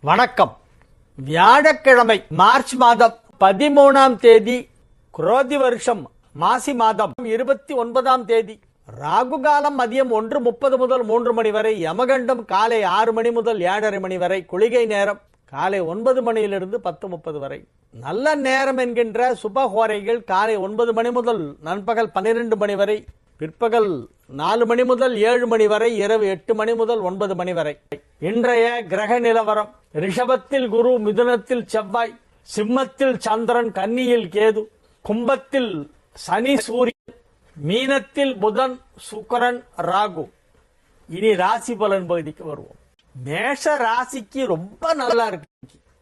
வணக்கம். வியாழக்கிழமை மார்ச் மாதம் 13ஆம் தேதி, குரோதி வருஷம் மாசி மாதம் 29ஆம் தேதி. ராகு காலம் மதியம் 1:30 முதல் 3 மணி வரை, யமகண்டம் காலை 6 மணி முதல் 7:30 மணி வரை, குளிகை நேரம் காலை 9 மணியிலிருந்து 10:30 வரை. நல்ல நேரம் என்கின்ற சுபஹோரைகள் காலை 9 மணி முதல் நண்பகல் 12 மணி வரை, பிற்பகல் 4 மணி முதல் 7 மணி வரை, இரவு 8 மணி முதல் 9 மணி வரை. இன்றைய கிரக நிலவரம்: ரிஷபத்தில் குரு, மிதுனத்தில் செவ்வாய், சிம்மத்தில் சந்திரன், கன்னியில் கேது, கும்பத்தில் சனி சூரியன், மீனத்தில் புதன், சுக்கிரன், ராகு. இனி ராசி பலன் பகுதிக்கு வருவோம். மேஷ ராசிக்கு ரொம்ப நல்லா இருக்கு.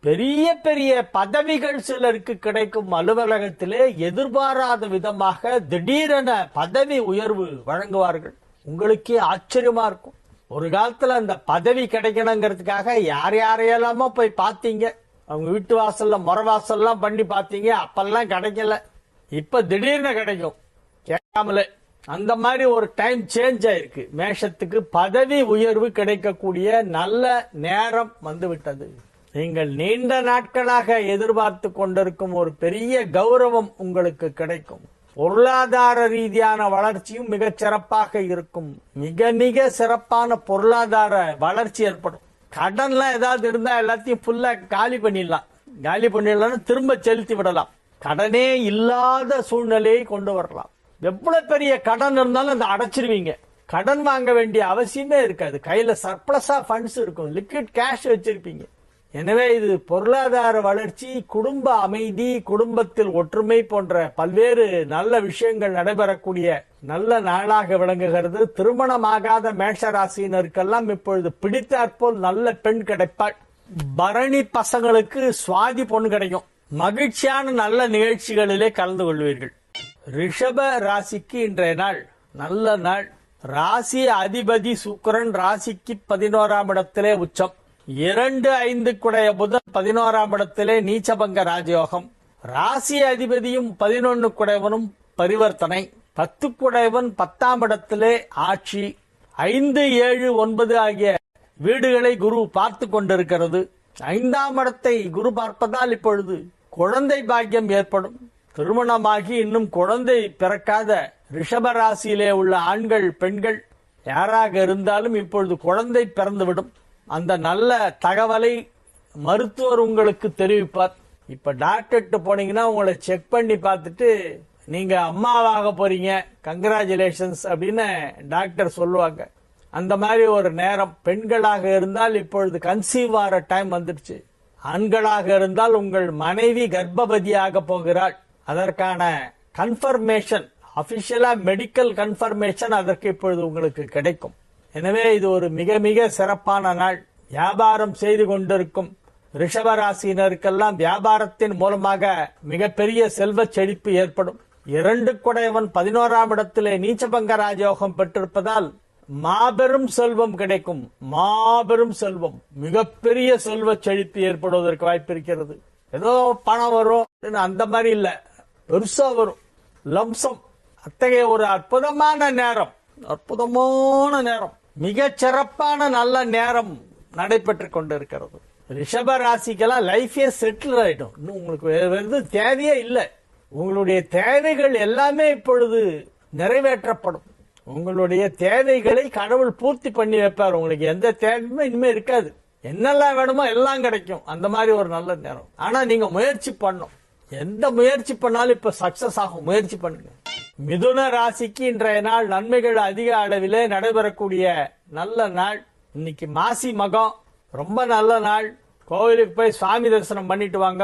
பெரிய பெரிய பதவிகள் சிலருக்கு கிடைக்கும். அலுவலகத்திலே எதிர்பாராத விதமாக திடீரென பதவி உயர்வு வழங்குவார்கள். உங்களுக்கே ஆச்சரியமா இருக்கும். ஒரு காலத்துல அந்த பதவி கிடைக்கணுங்கிறதுக்காக யார் யாரையெல்லாமோ போய் பார்த்தீங்க. அவங்க வீட்டு வாசல்ல முறை வாசல்லாம் பண்ணி பார்த்தீங்க. அப்பெல்லாம் கிடைக்கல. இப்ப திடீர்னு கிடைக்கும் கேட்காமலே. அந்த மாதிரி ஒரு டைம் சேஞ்ச் ஆயிருக்கு. மேஷத்துக்கு பதவி உயர்வு கிடைக்கக்கூடிய நல்ல நேரம் வந்துவிட்டது. நீங்கள் நீண்ட நாட்களாக எதிர்பார்த்து கொண்டிருக்கும் ஒரு பெரிய கௌரவம் உங்களுக்கு கிடைக்கும். பொருளாதார ரீதியான வளர்ச்சியும் மிகச் சிறப்பாக இருக்கும். மிக மிக சிறப்பான பொருளாதார வளர்ச்சி ஏற்படும். கடன்லாம் ஏதாவது இருந்தா எல்லாத்தையும் ஃபுல்லா காலி பண்ணிடலாம், திரும்ப செலுத்தி விடலாம். கடனே இல்லாத சூழ்நிலையை கொண்டு வரலாம். எவ்வளவு பெரிய கடன் இருந்தாலும் அதை அடைச்சிருவீங்க. கடன் வாங்க வேண்டிய அவசியமே இருக்காது. கையில சர்ப்ளஸா ஃபண்ட்ஸ் இருக்கும். லிக்விட் கேஷ் வச்சிருப்பீங்க. எனவே இது பொருளாதார வளர்ச்சி, குடும்ப அமைதி, குடும்பத்தில் ஒற்றுமை போன்ற பல்வேறு நல்ல விஷயங்கள் நடைபெறக்கூடிய நல்ல நாளாக விளங்குகிறது. திருமணமாகாத மேஷ ராசியினருக்கெல்லாம் இப்பொழுது பிடித்தாற்போல் நல்ல பெண் கிடைப்பாள். பரணி பசங்களுக்கு சுவாதி பொண்ணு கிடைக்கும். மகிழ்ச்சியான நல்ல நிகழ்ச்சிகளிலே கலந்து கொள்வீர்கள். ரிஷப ராசிக்கு இன்றைய நாள் நல்ல நாள். ராசி அதிபதி சுக்கிரன் ராசிக்கு 11ஆம் இடத்திலே உச்சம். 2-5 குடைய புதன் 11ஆம் இடத்திலே நீச்சபங்க ராஜயோகம். ராசி அதிபதியும் 11 குடையவனும் பரிவர்த்தனை. 10 குடையவன் 10ஆம் இடத்திலே ஆட்சி. 5, 7, 9 ஆகிய வீடுகளை குரு பார்த்து கொண்டிருக்கிறது. 5ஆம் இடத்தை குரு பார்ப்பதால் இப்பொழுது குழந்தை பாக்கியம் ஏற்படும். திருமணமாகி இன்னும் குழந்தை பிறக்காத ரிஷப ராசியிலே உள்ள ஆண்கள், பெண்கள் யாராக இருந்தாலும் இப்பொழுது குழந்தை பிறந்துவிடும். அந்த நல்ல தகவலை மருத்துவர் உங்களுக்கு தெரிவிப்பார். இப்ப டாக்டர்கிட்ட போனீங்கன்னா உங்களை செக் பண்ணி பார்த்துட்டு நீங்க அம்மாவாக போறீங்க, கங்க்ராச்சுலேஷன்ஸ் அப்படின்னு டாக்டர் சொல்லுவாங்க. அந்த மாதிரி ஒரு நேரம். பெண்களாக இருந்தால் இப்பொழுது கன்சீவ் ஆகிற டைம் வந்துடுச்சு. ஆண்களாக இருந்தால் உங்கள் மனைவி கர்ப்பவதியாக போகிறாள். அதற்கான கன்ஃபர்மேஷன், அபிஷியலா மெடிக்கல் கன்ஃபர்மேஷன் அதற்கு இப்பொழுது உங்களுக்கு கிடைக்கும். எனவே இது ஒரு மிக மிக சிறப்பான நாள். வியாபாரம் செய்து கொண்டிருக்கும் ரிஷபராசினருக்கெல்லாம் வியாபாரத்தின் மூலமாக மிகப்பெரிய செல்வ செழிப்பு ஏற்படும். 2 குடையவன் 11ஆம் இடத்திலே நீச்சபங்க ராஜயோகம் பெற்றிருப்பதால் மாபெரும் செல்வம் கிடைக்கும். மாபெரும் செல்வம், மிகப்பெரிய செல்வ செழிப்பு ஏற்படுவதற்கு வாய்ப்பு இருக்கிறது. ஏதோ பணம் வரும் அந்த மாதிரி இல்ல, பெருசா வரும், லம்சம். அத்தகைய ஒரு அற்புதமான நேரம், மிக சிறப்பான நல்ல நேரம் நடைபெற்று கொண்டிருக்கிறது. ரிஷப ராசிக்கெல்லாம் லைஃபே செட்டில் ஆயிடும். இன்னும் உங்களுக்கு வேறு தேவையே இல்லை. உங்களுடைய தேவைகள் எல்லாமே இப்பொழுது நிறைவேற்றப்படும். உங்களுடைய தேவைகளை கடவுள் பூர்த்தி பண்ணி வைப்பார். உங்களுக்கு எந்த தேவையுமே இனிமே இருக்காது. என்னெல்லாம் வேணுமோ எல்லாம் கிடைக்கும். அந்த மாதிரி ஒரு நல்ல நேரம். ஆனா நீங்க முயற்சி பண்ணும். எந்த முயற்சி பண்ணாலும் இப்ப சக்சஸ் ஆகும். முயற்சி பண்ணுங்க. மிதுன ராசிக்கு இன்றைய நாள் நன்மைகள் அதிக அளவிலே நடைபெறக்கூடிய நல்ல நாள். இன்னைக்கு மாசி மகம், ரொம்ப நல்ல நாள். கோவிலுக்கு போய் சுவாமி தரிசனம் பண்ணிட்டு வாங்க.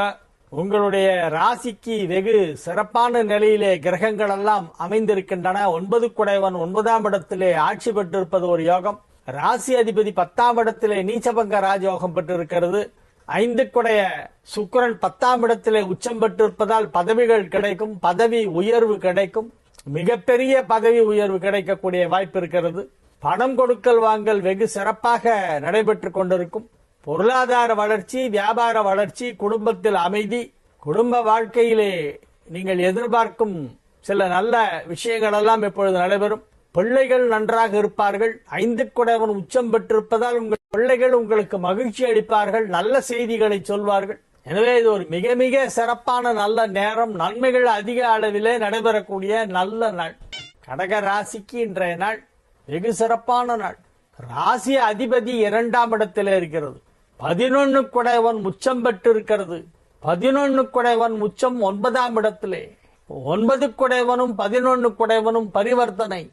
உங்களுடைய ராசிக்கு வெகு சிறப்பான நிலையிலே கிரகங்கள் எல்லாம் அமைந்திருக்கின்றன. 9 குடையவன் 9ஆம் இடத்திலே ஆட்சி பெற்றிருப்பது ஒரு யோகம். ராசி அதிபதி 10ஆம் இடத்திலே நீச்சபங்க ராஜயோகம் பெற்றிருக்கிறது. 5 குடைய சுக்கிரன் 10ஆம் இடத்திலே உச்சம் பெற்றிருப்பதால் பதவிகள் கிடைக்கும். பதவி உயர்வு கிடைக்கும். மிகப்பெரிய பதவி உயர்வு கிடைக்கக்கூடிய வாய்ப்பு இருக்கிறது. பணம் கொடுக்கல் வாங்கல் வெகு சிறப்பாக நடைபெற்றுக் கொண்டிருக்கும். பொருளாதார வளர்ச்சி, வியாபார வளர்ச்சி, குடும்பத்தில் அமைதி, குடும்ப வாழ்க்கையிலே நீங்கள் எதிர்பார்க்கும் சில நல்ல விஷயங்கள் எல்லாம் இப்பொழுது நடைபெறும். பிள்ளைகள் நன்றாக இருப்பார்கள். 5 குடையவன் உச்சம் பெற்றிருப்பதால் உங்கள் பிள்ளைகள் உங்களுக்கு மகிழ்ச்சி அளிப்பார்கள், நல்ல செய்திகளை சொல்வார்கள். எனவே இது ஒரு மிக மிக சிறப்பான நல்ல நேரம். நன்மைகள் அதிக அளவிலே நடைபெறக்கூடிய நல்ல நாள். கடக ராசிக்கு இன்றைய நாள் வெகு சிறப்பான நாள். ராசி அதிபதி 2ஆம் இடத்திலே இருக்கிறது. 11 குடைவன் உச்சம் பெற்று இருக்கிறது. 11 குடைவன் உச்சம் 9ஆம் இடத்திலே. 9 குடைவனும் 11 குடைவனும் பரிவர்த்தனை.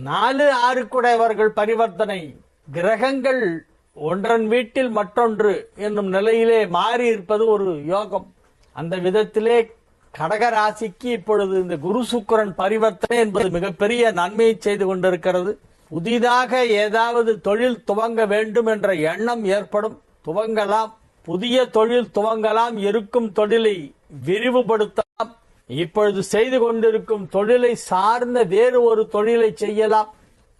4, 6 குடைவர்கள் பரிவர்த்தனை. கிரகங்கள் ஒன்றன் வீட்டில் மற்றொன்று என்னும் நிலையிலே மாறி இருப்பது ஒரு யோகம். அந்த விதத்திலே கடக ராசிக்கு இப்பொழுது இந்த குரு சுக்கிரன் பரிவர்த்தனை என்பது மிகப்பெரிய நன்மையை செய்து கொண்டிருக்கிறது. புதிதாக ஏதாவது தொழில் துவங்க வேண்டும் என்ற எண்ணம் ஏற்படும். துவங்கலாம். புதிய தொழில் துவங்கலாம். இருக்கும் தொழிலை விரிவுபடுத்தலாம். இப்பொழுது செய்து கொண்டிருக்கும் தொழிலை சார்ந்த வேறு ஒரு தொழிலை செய்யலாம்.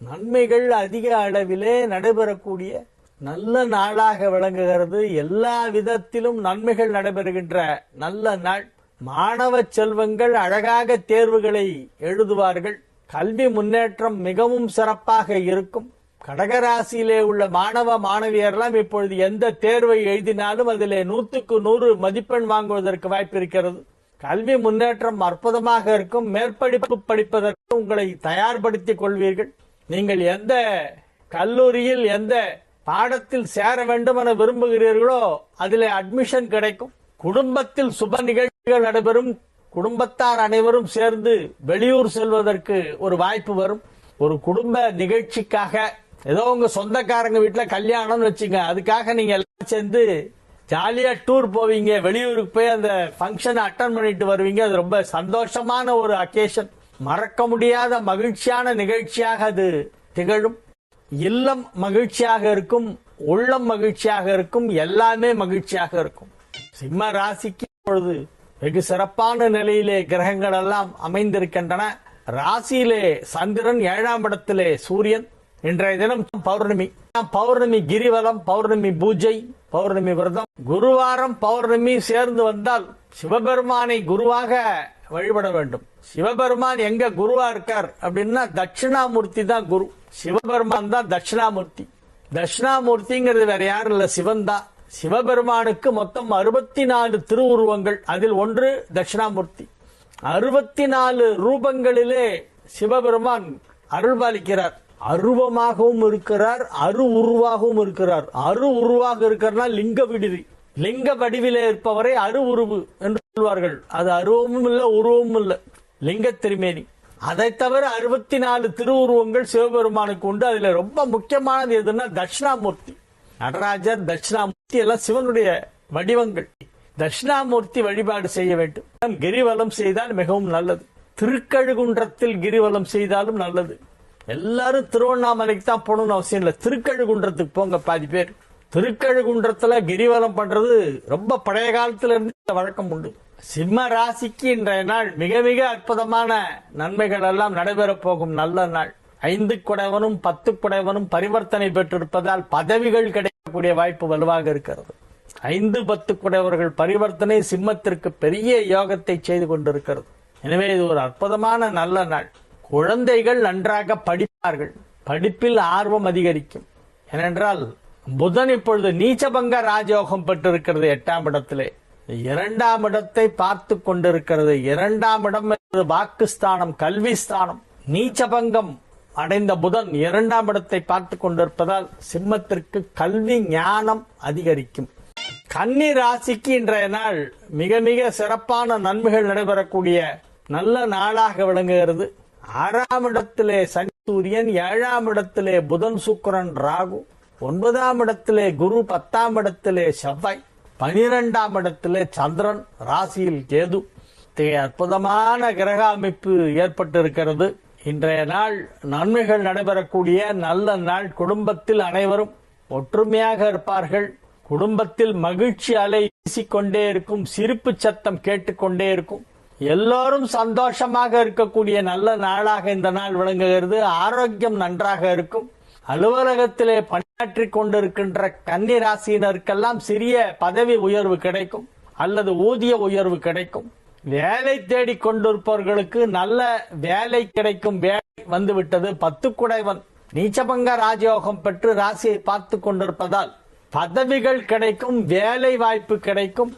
நன்மைகள் அதிக அளவிலே நடைபெறக்கூடிய நல்ல நாளாக விளங்குகிறது. எல்லா விதத்திலும் நன்மைகள் நடைபெறுகின்ற நல்ல நாள். மாணவ செல்வங்கள் அழகாக தேர்வுகளை எழுதுவார்கள். கல்வி முன்னேற்றம் மிகவும் சிறப்பாக இருக்கும். கடகராசியிலே உள்ள மாணவ மாணவியரெல்லாம் இப்பொழுது எந்த தேர்வை எழுதினாலும் அதிலே 100க்கு 100 மதிப்பெண் வாங்குவதற்கு வாய்ப்பு இருக்கிறது. கல்வி முன்னேற்றம் அற்புதமாக இருக்கும். மேற்படிப்பு படிப்பதற்கு உங்களை தயார்படுத்திக் கொள்வீர்கள். நீங்கள் எந்த கல்லூரியில் எந்த பாடத்தில் சேர வேண்டும் என விரும்புகிறீர்களோ அதிலே அட்மிஷன் கிடைக்கும். குடும்பத்தில் சுப நிகழ்ச்சிகள் நடைபெறும். குடும்பத்தார் அனைவரும் சேர்ந்து வெளியூர் செல்வதற்கு ஒரு வாய்ப்பு வரும். ஒரு குடும்ப நிகழ்ச்சிக்காக ஏதோ உங்க சொந்தக்காரங்க வீட்டுல கல்யாணம்னு வச்சுங்க, அதுக்காக நீங்க எல்லாம் சேர்ந்து ஜாலியா டூர் போவீங்க. வெளியூருக்கு போய் அந்த பங்கன் அட்டன் பண்ணிட்டு வருவீங்க. அது ரொம்ப சந்தோஷமான ஒரு அக்கேஷன். மறக்க முடியாத மகிழ்ச்சியான நிகழ்ச்சியாக அது திகழும். இல்லம் மகிழ்ச்சியாக இருக்கும். உள்ளம் மகிழ்ச்சியாக இருக்கும். எல்லாமே மகிழ்ச்சியாக இருக்கும். சிம்ம ராசிக்கு இப்பொழுது வெகு சிறப்பான நிலையிலே கிரகங்கள் எல்லாம் அமைந்திருக்கின்றன. ராசியிலே சந்திரன், 7ஆம் இடத்திலே சூரியன். இன்றைய தினம் பௌர்ணமி. பௌர்ணமி கிரிவலம், பௌர்ணமி பூஜை, பௌர்ணமி விரதம். குருவாரம் பௌர்ணமி சேர்ந்து வந்தால் சிவபெருமானை குருவாக வழிபட வேண்டும். சிவபெருமான் எங்க குருவா இருக்கார் அப்படின்னா தட்சிணாமூர்த்தி தான் குரு. சிவபெருமான் தான் தட்சிணாமூர்த்தி. தட்சிணாமூர்த்திங்கிறது வேற யாரும் இல்ல, சிவன் தான். சிவபெருமானுக்கு மொத்தம் 64 திருவுருவங்கள். அதில் ஒன்று தட்சிணாமூர்த்தி. 64 ரூபங்களிலே சிவபெருமான் அருள்பாலிக்கிறார். அருவமாகவும் இருக்கிறார், அரு உருவாகவும் இருக்கிறார். அரு உருவாக இருக்கிறார் லிங்க விடுதி. லிங்க வடிவிலே இருப்பவரை அரு உருவு என்று சொல்வார்கள். அது அருவமும் இல்ல, உருவமும் இல்ல, லிங்க திருமேனி. அதை தவிர 64 திருவுருவங்கள் சிவபெருமானுக்கு உண்டு. அதுல ரொம்ப முக்கியமானது எதுன்னா தட்சிணாமூர்த்தி. நடராஜர், தட்சிணாமூர்த்தி எல்லாம் சிவனுடைய வடிவங்கள். தட்சிணாமூர்த்தி வழிபாடு செய்ய வேண்டும். கிரிவலம் செய்தால் மிகவும் நல்லது. திருக்கழுகுன்றத்தில் கிரிவலம் செய்தாலும் நல்லது. எல்லாரும் திருவண்ணாமலைக்கு தான் போகணும்னு அவசியம் இல்லை. திருக்கழுகுன்றத்துக்கு போங்க. பாதி பேர் திருக்கழுகுன்றத்துல கிரிவலம் பண்றது ரொம்ப பழைய காலத்துல இருந்து வழக்கம் உண்டு. சிம்ம ராசிக்கு இன்றைய நாள் மிக மிக அற்புதமான நன்மைகள் எல்லாம் நடைபெறப் போகும் நல்ல நாள். 5 குடைவனும் 10 குடைவனும் பரிவர்த்தனை பெற்றிருப்பதால் பதவிகள் கிடைக்கக்கூடிய வாய்ப்பு வலுவாக இருக்கிறது. 5, 10 குடைவர்கள் பரிவர்த்தனை சிம்மத்திற்கு பெரிய யோகத்தை செய்து கொண்டிருக்கிறது. எனவே இது ஒரு அற்புதமான நல்ல நாள். குழந்தைகள் நன்றாக படிப்பார்கள். படிப்பில் ஆர்வம் அதிகரிக்கும். ஏனென்றால் புதன் இப்பொழுது நீச்சபங்க ராஜயோகம் பெற்றிருக்கிறது 8ஆம் இடத்திலே. 2ஆம் இடத்தை பார்த்து கொண்டிருக்கிறது. 2ஆம் இடம் என்பது வாக்குஸ்தானம், கல்வி ஸ்தானம். நீச்சபங்கம் அடைந்த புதன் 2ஆம் இடத்தை பார்த்து கொண்டிருப்பதால் சிம்மத்திற்கு கல்வி ஞானம் அதிகரிக்கும். கன்னி ராசிக்கு இன்றைய நாள் மிக மிக சிறப்பான நன்மைகள் நடைபெறக்கூடிய நல்ல நாளாக விளங்குகிறது. 6ஆம் இடத்திலே சனி சூரியன், 7ஆம் இடத்திலே புதன் சுக்கிரன் ராகு, 9ஆம் இடத்திலே குரு, 10ஆம் இடத்திலே செவ்வாய், 12ஆம் இடத்திலே சந்திரன், ராசியில் கேது. அற்புதமான கிரக அமைப்பு ஏற்பட்டிருக்கிறது. இன்றைய நாள் நன்மைகள் நடைபெறக்கூடிய நல்ல நாள். குடும்பத்தில் அனைவரும் ஒற்றுமையாக இருப்பார்கள். குடும்பத்தில் மகிழ்ச்சி அலை வீசிக்கொண்டே இருக்கும். சிரிப்பு சத்தம் கேட்டுக்கொண்டே இருக்கும். எல்லோரும் சந்தோஷமாக இருக்கக்கூடிய நல்ல நாளாக இந்த நாள் விளங்குகிறது. ஆரோக்கியம் நன்றாக இருக்கும். அலுவலகத்திலே பணியாற்றிக் கொண்டிருக்கின்ற கன்னி ராசியினருக்கெல்லாம் சிறிய பதவி உயர்வு கிடைக்கும் அல்லது ஊதிய உயர்வு கிடைக்கும். வேலை தேடிக் கொண்டிருப்பவர்களுக்கு நல்ல வேலை கிடைக்கும். வேலை வந்துவிட்டது. 10 குடைவன் நீச்சபங்க ராஜயோகம் பெற்று ராசியை பார்த்து கொண்டிருப்பதால் பதவிகள் கிடைக்கும், வேலை வாய்ப்பு கிடைக்கும்,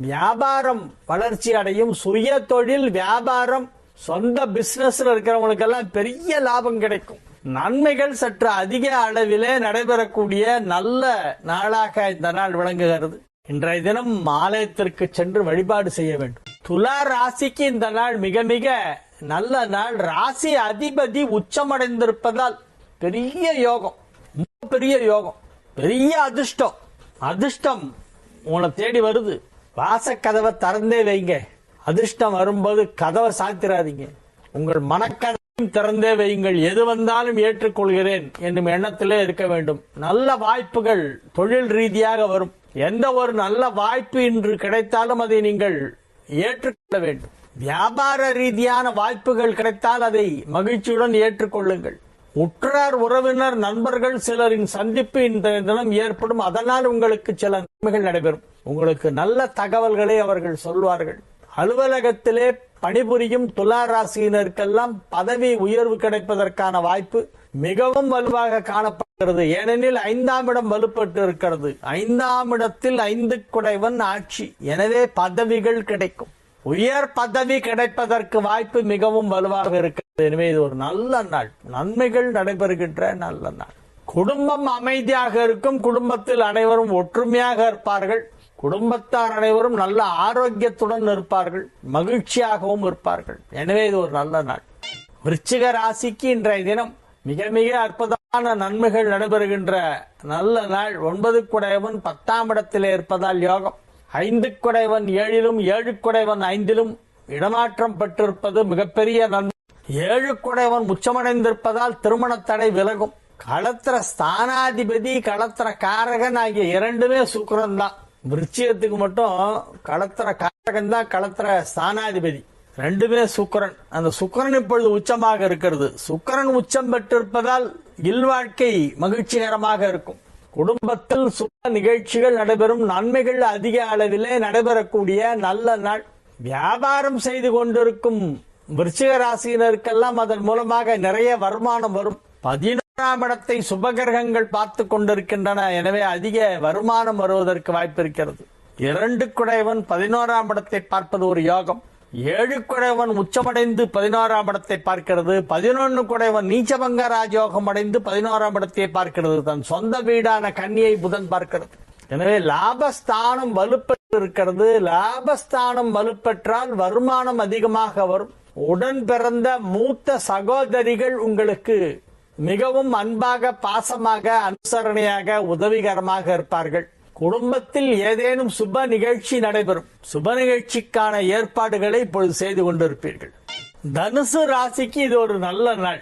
வியாபாரம் வளர்ச்சி அடையும், சுய தொழில் வியாபாரம் சொந்த பிசினஸ்ல இருக்கிறவங்களுக்கெல்லாம் பெரிய லாபம் கிடைக்கும். நன்மைகள் சற்று அதிக அளவிலே நடைபெறக்கூடிய நல்ல நாளாக இந்த நாள் விளங்குகிறது. இன்றைய தினம் ஆலயத்திற்கு சென்று வழிபாடு செய்ய வேண்டும். துலா ராசிக்கு இந்த நாள் மிக மிக நல்ல நாள். ராசி அதிபதி உச்சமடைந்திருப்பதால் பெரிய யோகம், பெரிய யோகம், பெரிய அதிர்ஷ்டம். அதிர்ஷ்டம் உங்களை தேடி வருது. வாசக்கதவை திறந்தே வைங்க. அதிர்ஷ்டம் வரும்போது கதவை சாத்திராதீங்க. உங்கள் மனக்கதவையும் திறந்தே வையுங்கள். எது வந்தாலும் ஏற்றுக்கொள்கிறேன் என்னும் எண்ணத்திலே இருக்க வேண்டும். நல்ல வாய்ப்புகள் தொழில் ரீதியாக வரும். எந்த ஒரு நல்ல வாய்ப்பு இன்று கிடைத்தாலும் அதை நீங்கள் ஏற்றுக்கொள்ள வேண்டும். வியாபார ரீதியான வாய்ப்புகள் கிடைத்தால் அதை மகிழ்ச்சியுடன் ஏற்றுக்கொள்ளுங்கள். உற்றார் உறவினர் நண்பர்கள் சிலரின் சந்திப்பு இந்த தினம் ஏற்படும். அதனால் உங்களுக்கு சில நன்மைகள் நடைபெறும். உங்களுக்கு நல்ல தகவல்களை அவர்கள் சொல்வார்கள். அலுவலகத்திலே பணிபுரியும் துலா ராசியினருக்கெல்லாம் பதவி உயர்வு கிடைப்பதற்கான வாய்ப்பு மிகவும் வலுவாக காணப்படுகிறது. ஏனெனில் 5ஆம் இடம் வலுப்பட்டு இருக்கிறது. 5ஆம் இடத்தில் 5 குடைவன் ஆட்சி. எனவே பதவிகள் கிடைக்கும். உயர் பதவி கிடைப்பதற்கு வாய்ப்பு மிகவும் வலுவாக இருக்கிறது. எனவே இது ஒரு நல்ல நாள். நன்மைகள் நடைபெறுகின்ற நல்ல நாள். குடும்பம் அமைதியாக இருக்கும். குடும்பத்தில் அனைவரும் ஒற்றுமையாக இருப்பார்கள். குடும்பத்தார் அனைவரும் நல்ல ஆரோக்கியத்துடன் இருப்பார்கள், மகிழ்ச்சியாகவும் இருப்பார்கள். எனவே இது ஒரு நல்ல நாள். விருச்சிக ராசிக்கு இன்றைய தினம் மிக மிக அற்புதமான நன்மைகள் நடைபெறுகின்ற நல்ல நாள். 9 குடைவன் 10ஆம் இடத்திலே இருப்பதால் யோகம். 5 குடைவன் 7லும் 7 குடைவன் 5லும் இடமாற்றம் பெற்றிருப்பது மிகப்பெரிய நன்மை. 7 குடைவன் உச்சமடைந்திருப்பதால் திருமண தடை விலகும். களத்திர ஸ்தானாதிபதி களத்திர காரகன் ஆகிய இரண்டுமே சுக்கிரன் தான். விருச்சிகத்துக்கு மட்டும் களத்திர காரகன் தான் களத்திர ஸ்தானாதிபதி. ரெண்டுமே சுக்கிரன். அந்த சுக்கிரன் இப்பொழுது உச்சமாக இருக்கிறது. சுக்கிரன் உச்சம் பெற்றிருப்பதால் இல்வாழ்க்கை மகிழ்ச்சிகரமாக இருக்கும். குடும்பத்தில் சுப நிகழ்ச்சிகள் நடைபெறும். நன்மைகள் அதிக அளவிலே நடைபெறக்கூடிய நல்ல நாள். வியாபாரம் செய்து கொண்டிருக்கும் விருச்சிக ராசியினருக்கெல்லாம் அதன் மூலமாக நிறைய வருமானம் வரும். 11ஆம் இடத்தை சுபகிரகங்கள் பார்த்து கொண்டிருக்கின்றன. எனவே அதிக வருமானம் வருவதற்கு வாய்ப்பு இருக்கிறது. 2 குடைவன் 11ஆம் இடத்தை பார்ப்பது ஒரு யோகம். 7 குடைவன் உச்சமடைந்து 11ஆம் இடத்தை பார்க்கிறது. 11 குடைவன் நீச்சபங்க ராஜயோகம் அடைந்து 11ஆம் இடத்தை பார்க்கிறது. தன் சொந்த வீடான கன்னியை புதன் பார்க்கிறது. எனவே லாபஸ்தானம் வலுப்பெற்று இருக்கிறது. லாபஸ்தானம் வலுப்பெற்றால் வருமானம் அதிகமாக வரும். உடன் பிறந்த மூத்த சகோதரிகள் உங்களுக்கு மிகவும் அன்பாக, பாசமாக, அனுசரணையாக, உதவிகரமாக இருப்பார்கள். குடும்பத்தில் ஏதேனும் சுப நிகழ்ச்சி நடைபெறும். சுப நிகழ்ச்சிக்கான ஏற்பாடுகளை இப்பொழுது செய்து கொண்டிருப்பீர்கள். தனுசு ராசிக்கு இது ஒரு நல்ல நாள்.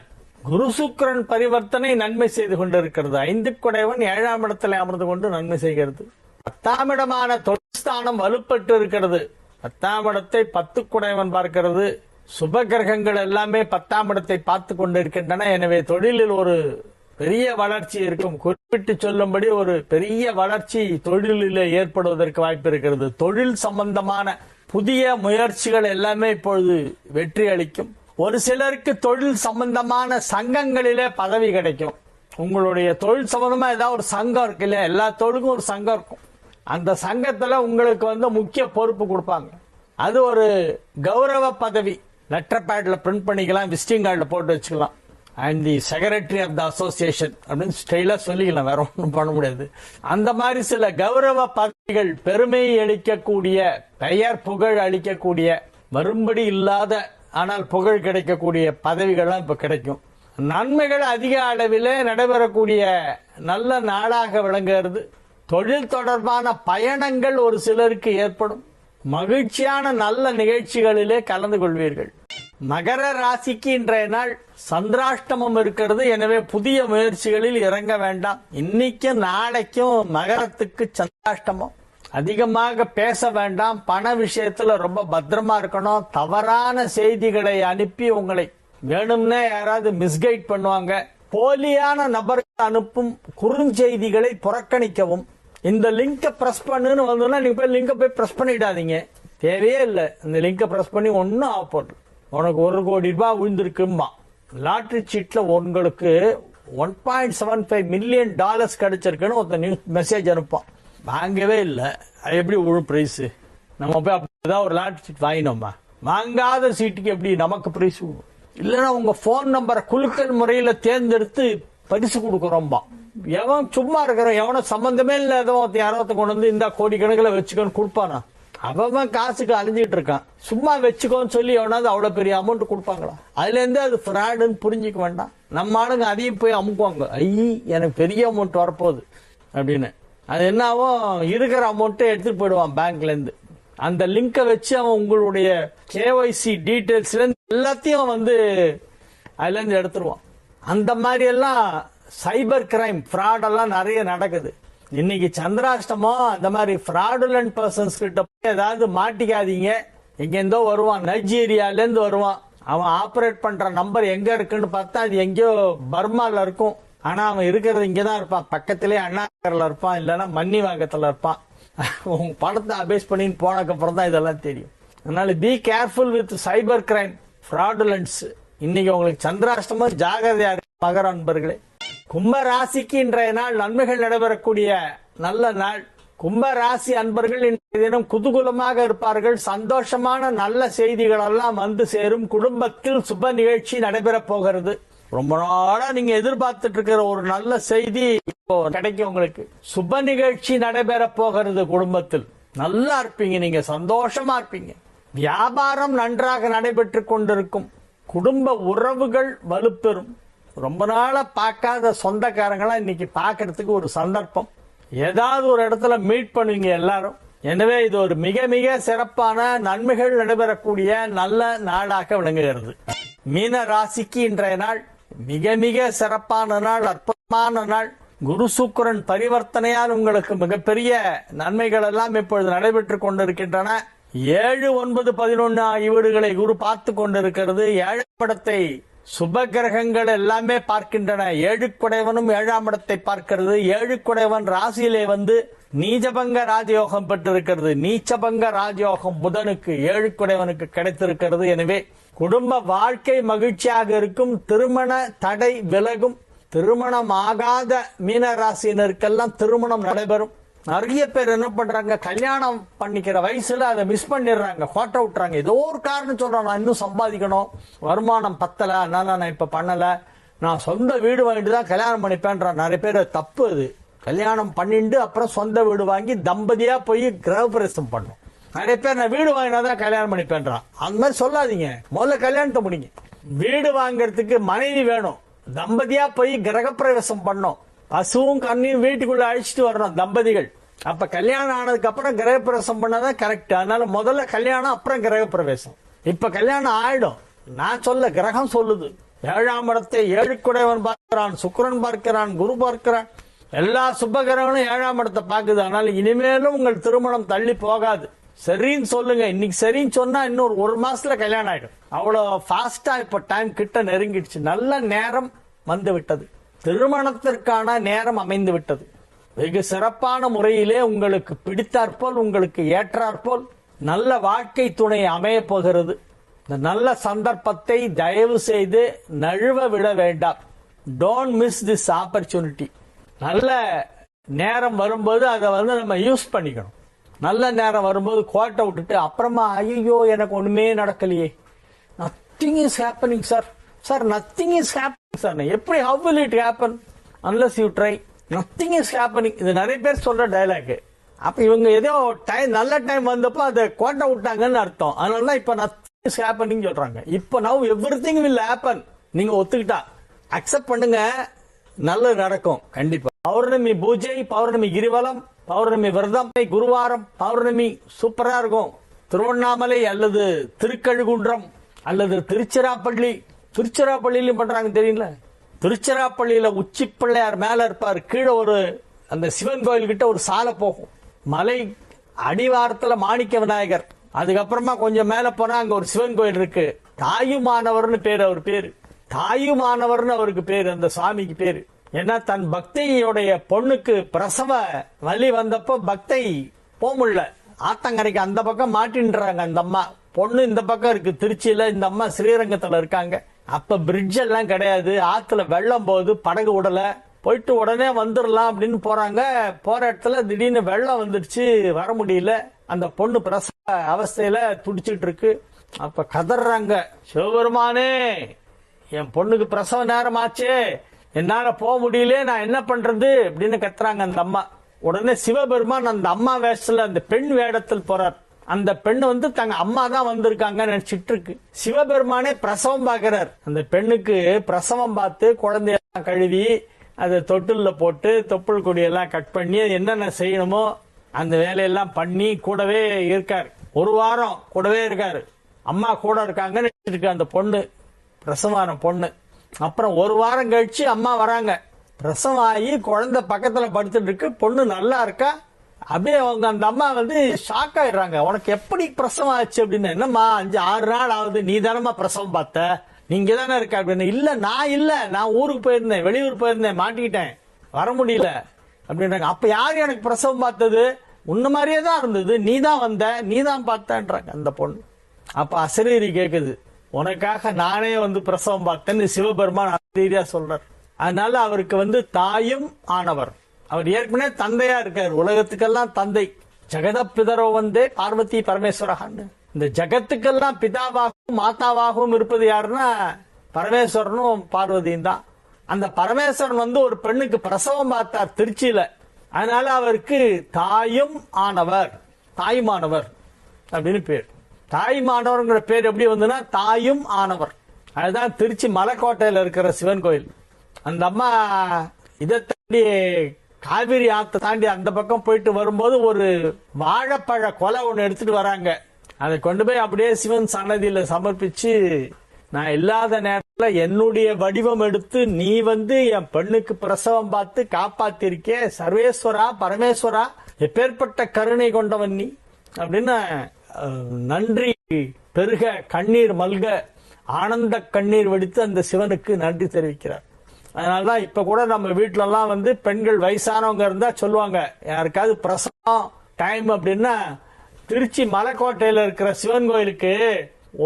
குரு சுக்கிரன் பரிவர்த்தனை நன்மை செய்து கொண்டிருக்கிறது. 5 குடைவன் 7ஆம் இடத்தில் அமர்ந்து கொண்டு நன்மை செய்கிறது. 10ஆம் இடமான தொழில் ஸ்தானம் வலுப்பட்டு இருக்கிறது. 10ஆம் இடத்தை 10 குடைவன் பார்க்கிறது. சுப கிரகங்கள் எல்லாமே 10ஆம் இடத்தை பார்த்து கொண்டிருக்கின்றன. எனவே தொழிலில் ஒரு பெரிய வளர்ச்சி இருக்கும். குறிப்பிட்டு சொல்லும்படி ஒரு பெரிய வளர்ச்சி தொழிலில் ஏற்படுவதற்கு வாய்ப்பு இருக்கிறது. தொழில் சம்பந்தமான புதிய முயற்சிகள் எல்லாமே இப்பொழுது வெற்றி அளிக்கும். ஒரு சிலருக்கு தொழில் சம்பந்தமான சங்கங்களிலே பதவி கிடைக்கும். உங்களுடைய தொழில் சம்பந்தமா ஏதாவது ஒரு சங்கம் இருக்கு இல்லையா? எல்லா தொழிலுக்கும் ஒரு சங்கம் இருக்கும். அந்த சங்கத்துல உங்களுக்கு முக்கிய பொறுப்பு கொடுப்பாங்க. அது ஒரு கௌரவ பதவி. லெட்டர் பேட்ல பிரிண்ட் பண்ணிக்கலாம், விசிட்டிங் கார்டுல போட்டு வச்சுக்கலாம். And the secretary of the association அப்படின்னு ஸ்டைலா சொல்லிக்கலாம். வேற ஒன்றும் பண்ண முடியாது. அந்த மாதிரி சில கௌரவ பதவிகள், பெருமையை அளிக்கக்கூடிய, பெயர் புகழ் அளிக்கக்கூடிய, வரும்படி இல்லாத ஆனால் புகழ் கிடைக்கக்கூடிய பதவிகள்லாம் இப்ப கிடைக்கும். நன்மைகள் அதிக அளவிலே நடைபெறக்கூடிய நல்ல நாளாக விளங்குகிறது. தொழில் தொடர்பான பயணங்கள் ஒரு சிலருக்கு ஏற்படும். மகிழ்ச்சியான நல்ல நிகழ்ச்சிகளிலே கலந்து கொள்வீர்கள். மகர ராசிக்கு இன்றைய நாள் சந்திராஷ்டமம் இருக்கிறது. எனவே புதிய முயற்சிகளில் இறங்க வேண்டாம். இன்னைக்கும் நாளைக்கும் மகரத்துக்கு சந்திராஷ்டமம். அதிகமாக பேச வேண்டாம். பண விஷயத்துல ரொம்ப பத்திரமா இருக்கணும். தவறான செய்திகளை அனுப்பி உங்களை வேணும்னே யாராவது மிஸ்கைட் பண்ணுவாங்க. போலியான நபர்கள் அனுப்பும் குறுஞ்செய்திகளை புறக்கணிக்கவும். இந்த லிங்கை பிரஸ் பண்ணுன்னு வந்தோம்னா நீங்க போய் லிங்கை போய் பிரஸ் பண்ணிடாதீங்க. தேவையே இல்லை. இந்த லிங்கை பிரஸ் பண்ணி ஒன்னும் ஆகப்படும். உனக்கு 1 கோடி ரூபாய் விழுந்திருக்குமா, லாட்டரி சீட்ல உங்களுக்கு $1.75 மில்லியன் கிடைச்சிருக்குன்னு ஒருத்தர் நியூஸ் மெசேஜ் அனுப்பான். வாங்கவே இல்லை. அது எப்படி விழும் பிரைஸ்? நம்ம போய் அப்படிதான் ஒரு லாட் சீட் வாங்கினோமா? வாங்காத சீட்டுக்கு எப்படி நமக்கு பிரைஸ்? இல்லைன்னா உங்க போன் நம்பரை குலுக்கல் முறையில தேர்ந்தெடுத்து பரிசு கொடுக்குறோம்பா. எவன் சும்மா இருக்கிறோம், எவனோ சம்பந்தமே இல்லாதவன் யாரோ கொண்டு வந்து இந்த கோடிக்கணக்கில் வச்சுக்கோன்னு கொடுப்பானா? அவன் காசுக்கு அழிஞ்சிட்டு இருக்கான். சும்மா வச்சுக்கோன்னு சொல்லி எவனாவது அவ்வளவு பெரிய அமௌண்ட் கொடுப்பாங்களா? அதுல இருந்து அது ஃப்ராடுன்னு புரிஞ்சிக்க வேண்டாம். நம்ம ஆளுங்க அதையும் போய் அமுக்குவாங்க. எனக்கு பெரிய அமௌண்ட் வரப்போகுது அப்படின்னு. அது என்ன ஆகும், இருக்கிற அமௌண்ட்டை எடுத்துட்டு போயிடுவான் பேங்க்ல இருந்து. அந்த லிங்கை வச்சு அவன் உங்களுடைய கேஒய்சி டீடைல்ஸ்ல இருந்து எல்லாத்தையும் அதுல இருந்து எடுத்துருவான். அந்த மாதிரி எல்லாம் சைபர் கிரைம் ஃப்ராட் எல்லாம் நிறைய நடக்குது. இன்னைக்கு சந்திராஷ்டமம். அந்த மாதிரி ஃப்ராடுலன்ட் பர்சன்ஸ் கிட்ட ஏதாவது மாட்டிக்காதீங்க. எங்கேருந்தோ வருவான், நைஜீரியால இருந்து வருவான். அவன் ஆபரேட் பண்ற நம்பர் எங்க இருக்குன்னு பார்த்தா அது எங்கேயோ பர்மால இருக்கும். ஆனா அவன் இருக்கிறது இங்கதான் இருப்பான், பக்கத்திலே அண்ணாநகர்ல இருப்பான், இல்லைன்னா மன்னிவாக்கத்துல இருப்பான். உங்க படத்தை அபேஸ் பண்ணி போனதுக்கு அப்புறம் தான் இதெல்லாம் தெரியும். அதனால be careful with cyber crime fraudulents. இன்னைக்கு உங்களுக்கு சந்திராஷ்டமம், ஜாகிரதையா இருக்கு மகர அன்பர்களே. கும்ப ராசிக்கு இன்றைய நாள் நன்மைகள் நடைபெறக்கூடிய நல்ல நாள். கும்ப ராசி அன்பர்கள் இன்றைய தினம் குதூகலமாக இருப்பார்கள். சந்தோஷமான நல்ல செய்திகள் எல்லாம் வந்து சேரும். குடும்பத்தில் சுப நிகழ்ச்சி நடைபெற போகிறது. ரொம்ப நாளா நீங்க எதிர்பார்த்துட்டு இருக்கிற ஒரு நல்ல செய்தி இப்போ கிடைக்கும் உங்களுக்கு. சுப நிகழ்ச்சி நடைபெற போகிறது. குடும்பத்தில் நல்லா இருப்பீங்க, நீங்க சந்தோஷமா இருப்பீங்க. வியாபாரம் நன்றாக நடைபெற்று கொண்டிருக்கும். குடும்ப உறவுகள் வலுப்பெறும். ரொம்ப நாளா பார்க்காத சொந்தக்காரங்களாம் இன்னைக்கு பார்க்கறதுக்கு ஒரு சந்தர்ப்பம். ஏதாவது ஒரு இடத்துல மீட் பண்ணுவீங்க எல்லாரும். எனவே இது ஒரு மிக மிக சிறப்பான நன்மைகள் நடைபெறக்கூடிய நல்ல நாளாக விளங்குகிறது. மீன ராசிக்கு இன்றைய நாள் மிக மிக சிறப்பான நாள், அற்புதமான நாள். குரு சுக்கிரன் பரிவர்த்தனையால் உங்களுக்கு மிகப்பெரிய நன்மைகள் எல்லாம் இப்பொழுது நடைபெற்றுக் கொண்டிருக்கின்றன. 7, 9, 11 ஆகிய வீடுகளை குரு பார்த்து கொண்டிருக்கிறது. 7ஆம் இடத்தை சுப கிரகங்கள் எல்லாமே பார்க்கின்றன. 7 7ஆம் இடத்தை பார்க்கிறது. 7 ராசியிலே நீச்சபங்க ராஜயோகம் பெற்றிருக்கிறது. நீச்சபங்க ராஜயோகம் புதனுக்கு 7 கிடைத்திருக்கிறது. எனவே குடும்ப வாழ்க்கை மகிழ்ச்சியாக இருக்கும். திருமண தடை விலகும். திருமணம் ஆகாத மீன ராசியினருக்கெல்லாம் திருமணம் நடைபெறும். நிறைய பேர் என்ன பண்றாங்க, கல்யாணம் பண்ணிக்கிற வயசுல அதை மிஸ் பண்ணிடுறாங்க, கோட்டை விட்டுறாங்க. ஏதோ ஒரு காரணம் சொல்றான், நான் இன்னும் சம்பாதிக்கணும், வருமானம் பத்தல, அதனால நான் இப்ப பண்ணல, நான் சொந்த வீடு வாங்கிட்டு தான் கல்யாணம் பண்ணிப்பேன்றான். நிறைய பேர் தப்பு அது. கல்யாணம் பண்ணிட்டு அப்புறம் சொந்த வீடு வாங்கி தம்பதியா போய் கிரகப்பிரவேசம் பண்ணும். நிறைய பேர் நான் வீடு வாங்கினாதான் கல்யாணம் பண்ணிப்பேன்றான். அந்த மாதிரி சொல்லாதீங்க. முதல்ல கல்யாணத்தை முடிங்க. வீடு வாங்கறதுக்கு மனைவி வேணும். தம்பதியா போய் கிரகப்பிரவேசம் பண்ணும். பசுவும் கண்ணையும் வீட்டுக்குள்ள அழிச்சிட்டு வரணும் தம்பதிகள். அப்ப கல்யாணம் ஆனதுக்கு அப்புறம் கிரகப்பிரவேசம் பண்ணாதான் கரெக்ட். அதனால முதல்ல கல்யாணம், அப்புறம் கிரகப்பிரவேசம். இப்ப கல்யாணம் ஆயிடும். நான் சொல்ல, கிரகம் சொல்லுது. 7ஆம் இடத்தை 7 பார்க்கிறான், சுக்கிரன் பார்க்கிறான், குரு பார்க்கிறான். எல்லா சுபகிரகங்களும் 7ஆம் இடத்தை பார்க்குது. அதனால இனிமேலும் உங்கள் திருமணம் தள்ளி போகாது. சரின்னு சொல்லுங்க. இன்னைக்கு சரின்னு சொன்னா இன்னொரு 1 மாசத்துல கல்யாணம் ஆயிடும். அவ்வளவு ஃபாஸ்டா இப்ப டைம் கிட்ட நெருங்கிடுச்சு. நல்ல நேரம் வந்து விட்டது. திருமணத்திற்கான நேரம் அமைந்து விட்டது. வெகு சிறப்பான முறையிலே உங்களுக்கு பிடித்தாற்போல், உங்களுக்கு ஏற்றாற்போல் நல்ல வாழ்க்கை துணை அமைய போகிறது. இந்த நல்ல சந்தர்ப்பத்தை தயவு செய்து நழுவ விட வேண்டாம். Don't miss this opportunity. நல்ல நேரம் வரும்போது அதை நம்ம யூஸ் பண்ணிக்கணும். நல்ல நேரம் வரும்போது கோட்டை விட்டுட்டு அப்புறமா ஐயோ எனக்கு ஒண்ணுமே நடக்கலையே, nothing is happening sir, sir nothing is happening sir. எப்படி how will it happen unless you try? nothing is happening. இது நிறைய பேர் சொல்ற டயலாக். அப்ப இவங்க ஏதோ டைம், நல்ல டைம் வந்தப்போ அதை கோட்டை விட்டாங்கன்னு அர்த்தம். அதனால இப்ப nothing is happening சொல்றாங்க. இப்ப now everything will happen. நீங்க ஒத்துக்கிட்டா அக்செப்ட் பண்ணுங்க, நல்லது நடக்கும் கண்டிப்பா. பௌர்ணமி பூஜை, பௌர்ணமி கிரிவலம், பௌர்ணமி விரதம், குருவாரம், பௌர்ணமி சூப்பரா இருக்கும். திருவண்ணாமலை அல்லது திருக்கழுகுன்றம் அல்லது திருச்சிராப்பள்ளி. திருச்சிராப்பள்ளியிலும் பண்றாங்க தெரியல. திருச்சிராப்பள்ளியில உச்சி பிள்ளையார் மேல இருப்பார். கீழே அந்த சிவன் கோயில் கிட்ட ஒரு சாலை போகும். மலை அடிவாரத்துல மாணிக்க விநாயகர். அதுக்கப்புறமா கொஞ்சம் மேல போனா அங்க ஒரு சிவன் கோயில் இருக்கு. தாயுமானவர்னு பேரு. அவர் பேரு தாயுமானவர்னு அவருக்கு பேரு, அந்த சுவாமிக்கு பேரு. ஏன்னா தன் பக்தியோடைய பொண்ணுக்கு பிரசவ வலி வந்தப்போ பக்தை போமுள்ள ஆத்தங்கரைக்கு அந்த பக்கம் மாட்டின்றாங்க. அந்த அம்மா பொண்ணு இந்த பக்கம் இருக்கு திருச்சியில, இந்த அம்மா ஸ்ரீரங்கத்துல இருக்காங்க. அப்ப பிரிட்ஜ் எல்லாம் கிடையாது, ஆத்துல வெள்ளம் போகுது, படகு விடல, போயிட்டு உடனே வந்துடலாம் அப்படின்னு போறாங்க. போற இடத்துல திடீர்னு வெள்ளம் வந்துடுச்சு, வர முடியல. அந்த பொண்ணு பிரசவ அவஸ்தையில துடிச்சிட்டு இருக்கு. அப்ப கதறாங்க, சிவபெருமானே என் பொண்ணுக்கு பிரசவ நேரம் ஆச்சு, என்னால போக முடியல, நான் என்ன பண்றது அப்படின்னு கத்துறாங்க அந்த அம்மா. உடனே சிவபெருமான் அந்த அம்மா வேஷத்துல அந்த பெண் வேடத்தில் போறார். அந்த பெண் வந்து தங்க அம்மா தான் வந்திருக்காங்க நினைச்சிட்டு இருக்கு. சிவபெருமானே பிரசவம் பார்க்கிறார். அந்த பெண்ணுக்கு பிரசவம் பார்த்து குழந்தையெல்லாம் கழுவி அதை தொட்டில்ல போட்டு தொப்புள் கொடியெல்லாம் கட் பண்ணி என்னென்ன செய்யணுமோ அந்த வேலையெல்லாம் பண்ணி கூடவே இருக்காரு. ஒரு வாரம் கூடவே இருக்காரு. அம்மா கூட இருக்காங்கன்னு நினைச்சிட்டு அந்த பொண்ணு, பிரசவான பொண்ணு. அப்புறம் ஒரு வாரம் கழிச்சு அம்மா வராங்க. பிரசவம் ஆகி குழந்தை பக்கத்துல படுத்துட்டு இருக்கு. பொண்ணு நல்லா இருக்கா. அப்படியே அவங்க அந்த அம்மா வந்து ஷாக் ஆயிடுறாங்க. உனக்கு எப்படி பிரசவம் ஆச்சு அப்படின்னு. என்னம்மா 5-6 நாள் ஆகுது, நீ தானம்மா பிரசவம் பார்த்த, நீங்க தானே இருக்க அப்படின்னு. இல்ல நான் ஊருக்கு போயிருந்தேன், வெளியூர் போயிருந்தேன், மாட்டிக்கிட்டேன், வர முடியல அப்படின்றாங்க. அப்ப யாரு எனக்கு பிரசவம் பார்த்தது? உன்ன மாதிரியே தான் இருந்தது, நீ தான் வந்த, நீ தான் பார்த்தன்றாங்க அந்த பொண்ணு. அப்ப அசரீரி கேக்குது, உனக்காக நானே வந்து பிரசவம் பார்த்தேன்னு சிவபெருமான் அசரீரியா சொல்றார். அதனால அவருக்கு வந்து தாயும் ஆனவர். அவர் ஏற்கனவே தந்தையா இருக்கார், உலகத்துக்கெல்லாம் தந்தை. ஜெகத பிதரோ வந்தே பார்வதி பரமேஸ்வரகான்னு. இந்த ஜகத்துக்கெல்லாம் பிதாவாகவும் மாதாவாகவும் இருப்பது யாருன்னா பரமேஸ்வரனும் பார்வதியும் தான். அந்த பரமேஸ்வரன் வந்து ஒரு பெண்ணுக்கு பிரசவம் பார்த்தார் திருச்சியில. அதனால அவருக்கு தாயும் ஆனவர், தாயுமானவர் அப்படின்னு பேர். தாயுமானவர்ங்கிற பேர் எப்படி வந்துன்னா தாயும் ஆனவர். அதுதான் திருச்சி மலைக்கோட்டையில இருக்கிற சிவன் கோயில். அந்த அம்மா இதை தாண்டி காவிரி ஆத்த தாண்டி அந்த பக்கம் போயிட்டு வரும்போது ஒரு வாழைப்பழ கொலை ஒண்ணு எடுத்துட்டு வராங்க. அதை கொண்டு போய் அப்படியே சிவன் சன்னதியில சமர்ப்பிச்சு, நான் இல்லாத நேரத்துல என்னுடைய வடிவம் எடுத்து நீ வந்து என் பெண்ணுக்கு பிரசவம் பார்த்து காப்பாத்திருக்கே, சர்வேஸ்வரா பரமேஸ்வரா, எப்பேற்பட்ட கருணை கொண்டவன் நீ அப்படின்னு நன்றி பெருக, கண்ணீர் மல்க, ஆனந்த கண்ணீர் வெடித்து அந்த சிவனுக்கு நன்றி தெரிவிக்கிறார். அதனாலதான் இப்ப கூட நம்ம வீட்டுல எல்லாம் வந்து பெண்கள் வயசானவங்க இருந்தா சொல்லுவாங்க, யாருக்காவது பிரசவம் டைம் அப்படின்னா திருச்சி மலைக்கோட்டையில இருக்கிற சிவன் கோயிலுக்கு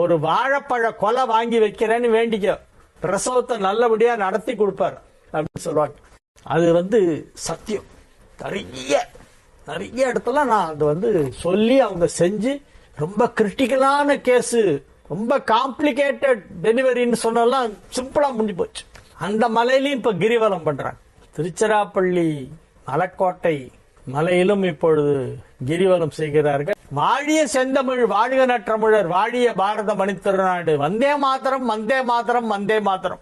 ஒரு வாழைப்பழ கொலை வாங்கி வைக்கிறேன்னு வேண்டிக்க, பிரசவத்தை நல்லபடியா நடத்தி கொடுப்பார் அப்படின்னு சொல்லுவாங்க. அது வந்து சத்தியம். நிறைய இடத்துல நான் அது வந்து சொல்லி அவங்க செஞ்சு, ரொம்ப கிரிட்டிக்கலான கேஸ், ரொம்ப காம்ப்ளிகேட்டட் டெலிவரின்னு சொன்னெல்லாம் சிம்பிளா முடிஞ்சு போச்சு. அந்த மலையிலும் இப்ப கிரிவலம் பண்றாங்க. திருச்சிராப்பள்ளி மலைக்கோட்டை மலையிலும் இப்பொழுது கிரிவலம் செய்கிறார்கள். வாழிய செந்தமிழ், வாழ்க நற்றமிழர், வாழிய பாரத மணித்திருநாடு. வந்தே மாதரம், வந்தே மாதரம், வந்தே மாதரம்.